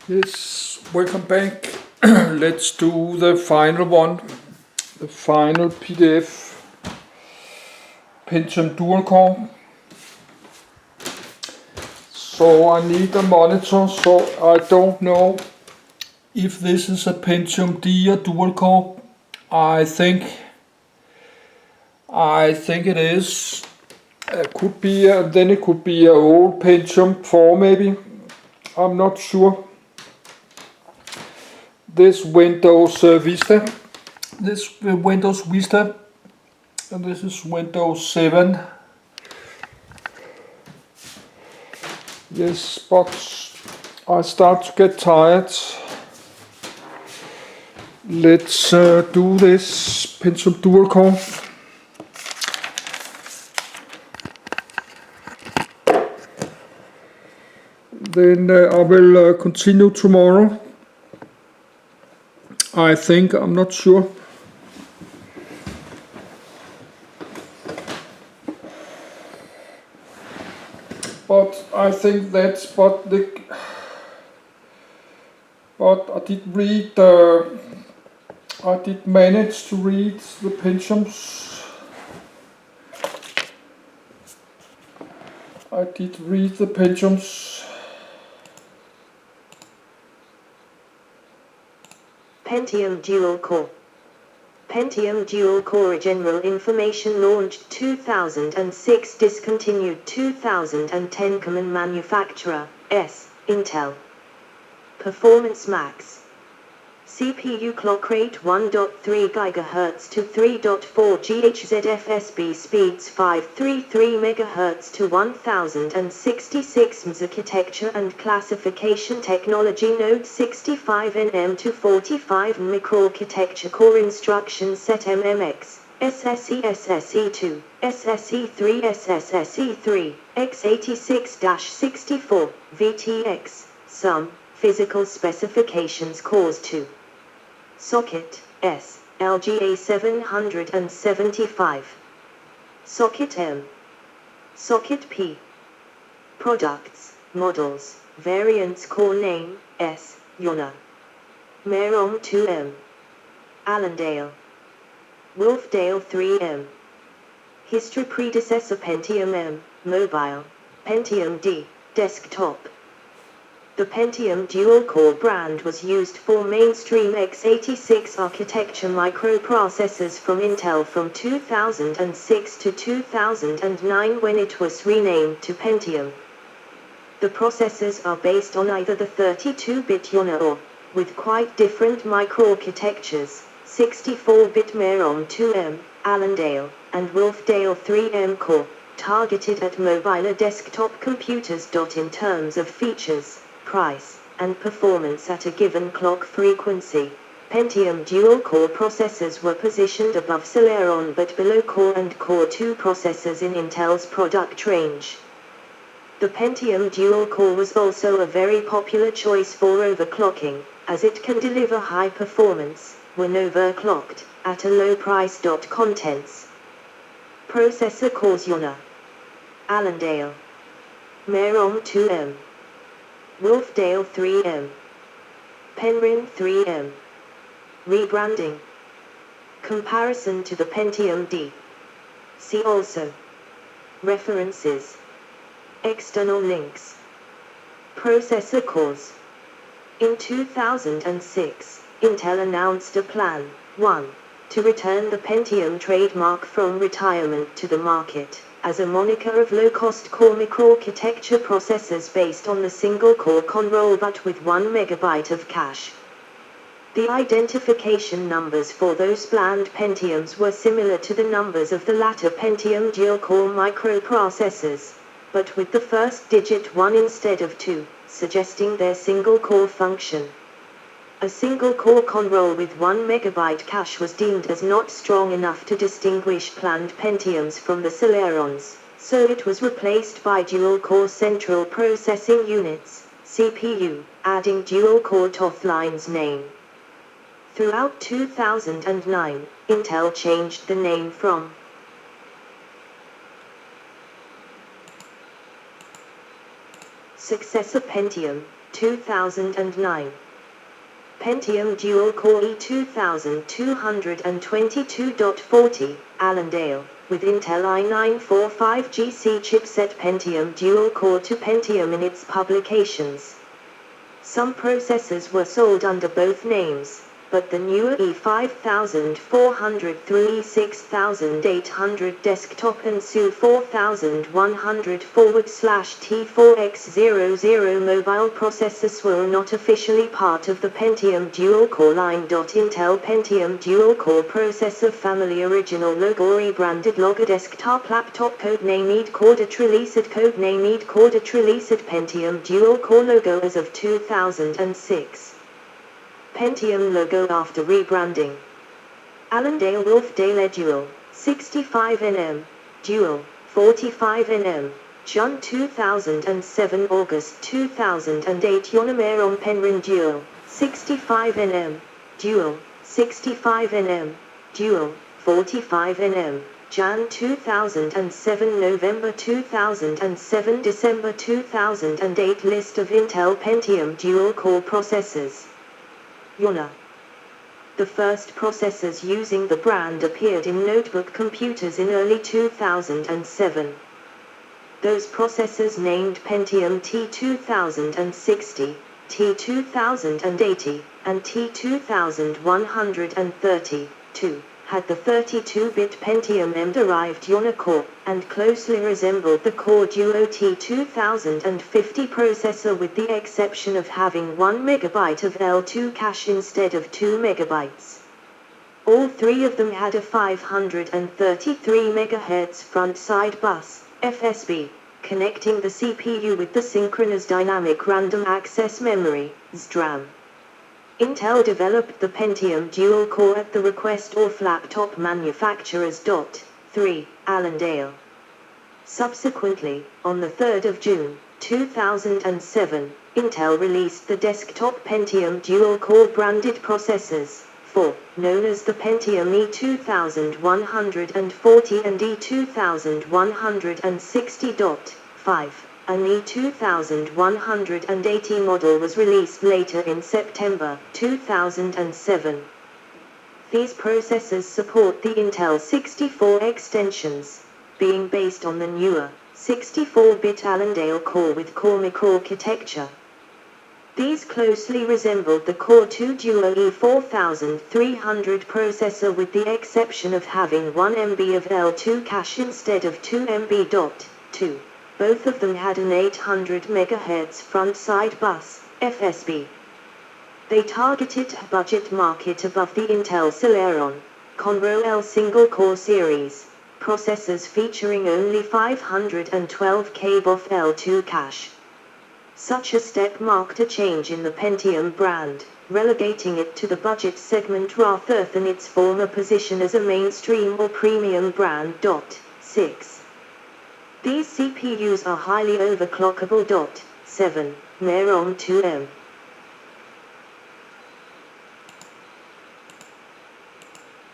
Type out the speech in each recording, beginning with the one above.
Yes, welcome back. Let's do the final one, the final PDF Pentium dual core. So I need a monitor, so I don't know if this is a Pentium D or dual core. I think it is. It could be, then it could be an old Pentium 4 maybe. I'm not sure. This Windows Vista. This Windows Vista. And this is Windows 7. Yes, but I start to get tired. Let's do this Pentium dual core. Then I will continue tomorrow. I think, I'm not sure. But I think that's but I did read I did manage to read the Pentiums. I did read the Pentiums. Pentium dual core. Pentium dual core general information launched 2006, discontinued 2010, common manufacturer, S, Intel. Performance max. CPU clock rate 1.3 GHz to 3.4 GHz, FSB speeds 533 MHz to 1066 ms. Architecture and classification technology node 65 nm to 45 microarchitecture core instruction set MMX, SSE SSE2, SSE3 SSE3, x86-64, VTX, sum, physical specifications cores 2. Socket, S, LGA 775. Socket M. Socket P. Products, models, variants, core name, S, Yona. Merom 2M. Allendale. Wolfdale 3M. History predecessor Pentium M, mobile, Pentium D, desktop. The Pentium dual-core brand was used for mainstream x86 architecture microprocessors from Intel from 2006 to 2009, when it was renamed to Pentium. The processors are based on either the 32-bit Yona or, with quite different microarchitectures, 64-bit Merom 2M, Allendale, and Wolfdale 3M core, targeted at mobile or desktop computers. In terms of features, price, and performance at a given clock frequency, Pentium dual-core processors were positioned above Celeron but below Core and Core 2 processors in Intel's product range. The Pentium dual-core was also a very popular choice for overclocking, as it can deliver high performance, when overclocked, at a low price. Contents. Processor cores: Yona, Allendale, Merom 2M, Wolfdale 3M, Penryn 3M. Rebranding. Comparison to the Pentium D. See also. References. External links. Processor cores. In 2006, Intel announced a plan, 1. To return the Pentium trademark from retirement to the market, as a moniker of low-cost core microarchitecture processors based on the single-core Conroll but with 1 MB of cache. The identification numbers for those planned Pentiums were similar to the numbers of the latter Pentium dual-core microprocessors, but with the first digit 1 instead of 2, suggesting their single-core function. A single-core Conroll with 1 MB cache was deemed as not strong enough to distinguish planned Pentiums from the Celerons, so it was replaced by dual-core central processing units, CPU, adding dual-core to line's name. Throughout 2009, Intel changed the name from successor Pentium 2009. Pentium Dual Core E2222.40, Allendale, with Intel i9-45GC chipset. Pentium Dual Core to Pentium in its publications. Some processors were sold under both names, but the newer E5400 through E6800 desktop and SU4100/T4X00 mobile processors were not officially part of the Pentium dual-core line. Intel Pentium dual-core processor family original logo rebranded Logger desktop laptop codename EDCORDAT released codename EDCORDAT released Pentium dual-core logo as of 2006. Pentium logo after rebranding. Allendale Wolfdale Dual, 65nm, Dual, 45nm, June 2007 August 2008 Yonemeron Penryn Dual, 65nm, Dual, 65nm, Dual, 45nm, Jan 2007 November 2007 December 2008 List of Intel Pentium dual-core processors. Yona. The first processors using the brand appeared in notebook computers in early 2007. Those processors named Pentium T2060, T2080, and T2132 had the 32-bit Pentium M-derived Yona core, and closely resembled the Core Duo T2050 processor with the exception of having 1 MB of L2 cache instead of 2 MB. All three of them had a 533 MHz front-side bus, FSB, connecting the CPU with the synchronous dynamic random access memory, SDRAM. Intel developed the Pentium dual-core at the request of laptop manufacturers. 3. Allendale. Subsequently, on the 3rd of June, 2007, Intel released the desktop Pentium dual-core branded processors, 4, known as the Pentium E2140 and E2160. 5. An E2180 model was released later in September 2007. These processors support the Intel 64 extensions, being based on the newer 64-bit Allendale core with Cormic architecture. These closely resembled the Core 2 Duo E4300 processor with the exception of having 1 MB of L2 cache instead of 2 MB. 2. Both of them had an 800 MHz front-side bus, FSB. They targeted a budget market above the Intel Celeron, Conroe L single-core series, processors featuring only 512 KB of L2 cache. Such a step marked a change in the Pentium brand, relegating it to the budget segment rather than its former position as a mainstream or premium brand. 6. These CPUs are highly overclockable. 7. Merom 2M.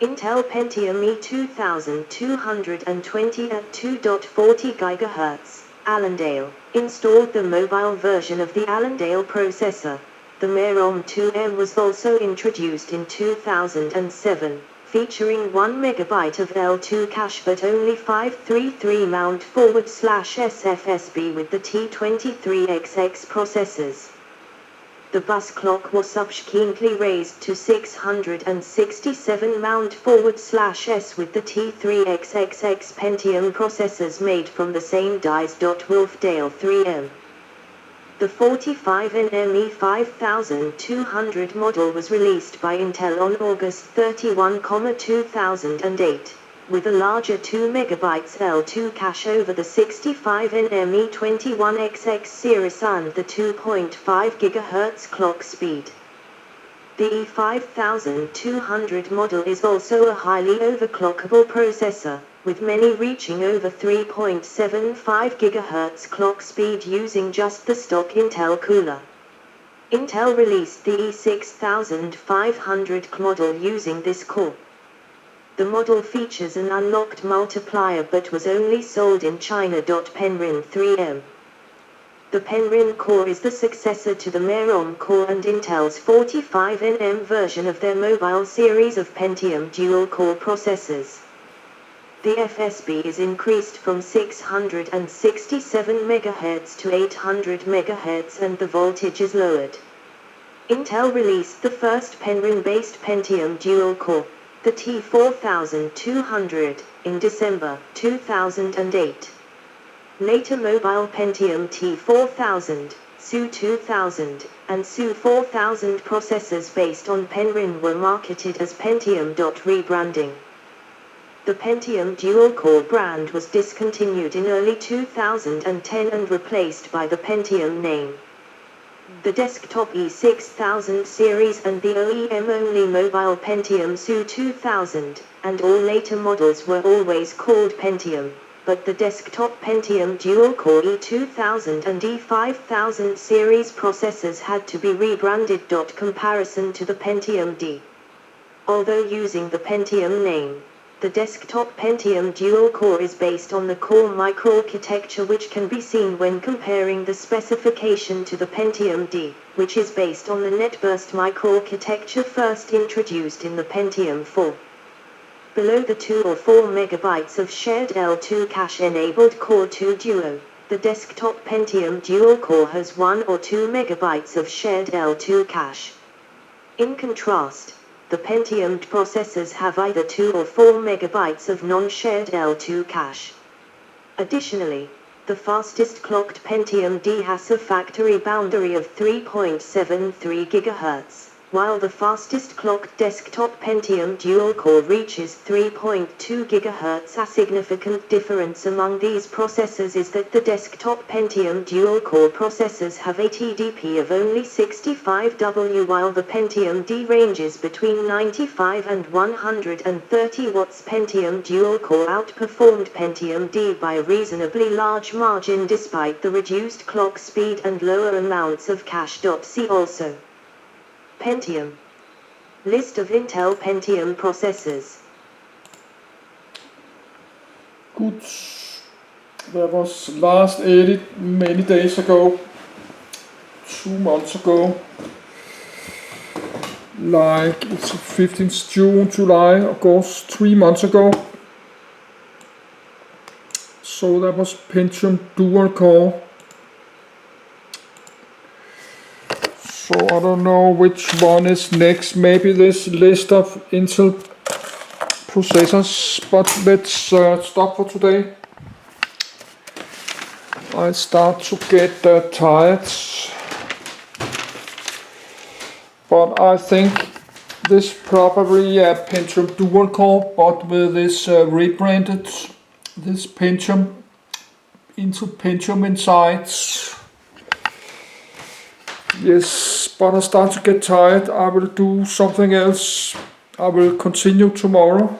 Intel Pentium E2220 at 2.40 GHz, Allendale, installed the mobile version of the Allendale processor. The Merom 2M was also introduced in 2007. Featuring 1 MB of L2 cache but only 533 mount/SFSB with the T23XX processors. The bus clock was subsequently raised to 667 mount/S with the T3XXX Pentium processors made from the same dies. Wolfdale 3M. The 45nm E5200 model was released by Intel on August 31, 2008, with a larger 2 MB L2 cache over the 65nm E21XX series and the 2.5 GHz clock speed. The E5200 model is also a highly overclockable processor, with many reaching over 3.75 GHz clock speed using just the stock Intel cooler. Intel released the E6500 model using this core. The model features an unlocked multiplier but was only sold in China. Penryn 3M. The Penryn core is the successor to the Merom core and Intel's 45nm version of their mobile series of Pentium dual-core processors. The FSB is increased from 667 MHz to 800 MHz and the voltage is lowered. Intel released the first Penryn-based Pentium dual-core, the T4200, in December 2008. Later mobile Pentium T4000, SU2000, and SU4000 processors based on Penryn were marketed as Pentium. Rebranding. The Pentium dual-core brand was discontinued in early 2010 and replaced by the Pentium name. The desktop E6000 series and the OEM-only mobile Pentium SU2000, and all later models were always called Pentium, but the desktop Pentium dual-core E2000 and E5000 series processors had to be rebranded. Comparison to the Pentium D. Although using the Pentium name, the desktop Pentium dual-core is based on the core microarchitecture, which can be seen when comparing the specification to the Pentium D, which is based on the netburst microarchitecture first introduced in the Pentium 4. Below the 2 or 4 MB of shared L2 cache-enabled Core 2 Duo, the desktop Pentium dual-core has 1 or 2 MB of shared L2 cache. In contrast, the Pentium processors have either 2 or 4 MB of non-shared L2 cache. Additionally, the fastest clocked Pentium D has a factory boundary of 3.73 GHz, while the fastest clocked desktop Pentium dual-core reaches 3.2 GHz. A significant difference among these processors is that the desktop Pentium dual-core processors have a TDP of only 65 W, while the Pentium D ranges between 95 and 130 watts. Pentium dual-core outperformed Pentium D by a reasonably large margin despite the reduced clock speed and lower amounts of cache. See also Pentium. List of Intel Pentium processors. Good. That was last edit many days ago. 2 months ago. Like it's 15th June, July, August, 3 months ago. So that was Pentium dual core. So I don't know which one is next. Maybe this list of Intel processors, but let's stop for today. I start to get tired, but I think this probably a Pentium dual core, but with this rebranded, this Pentium into Pentium inside. Yes, but I start to get tired. I will do something else. I will continue tomorrow.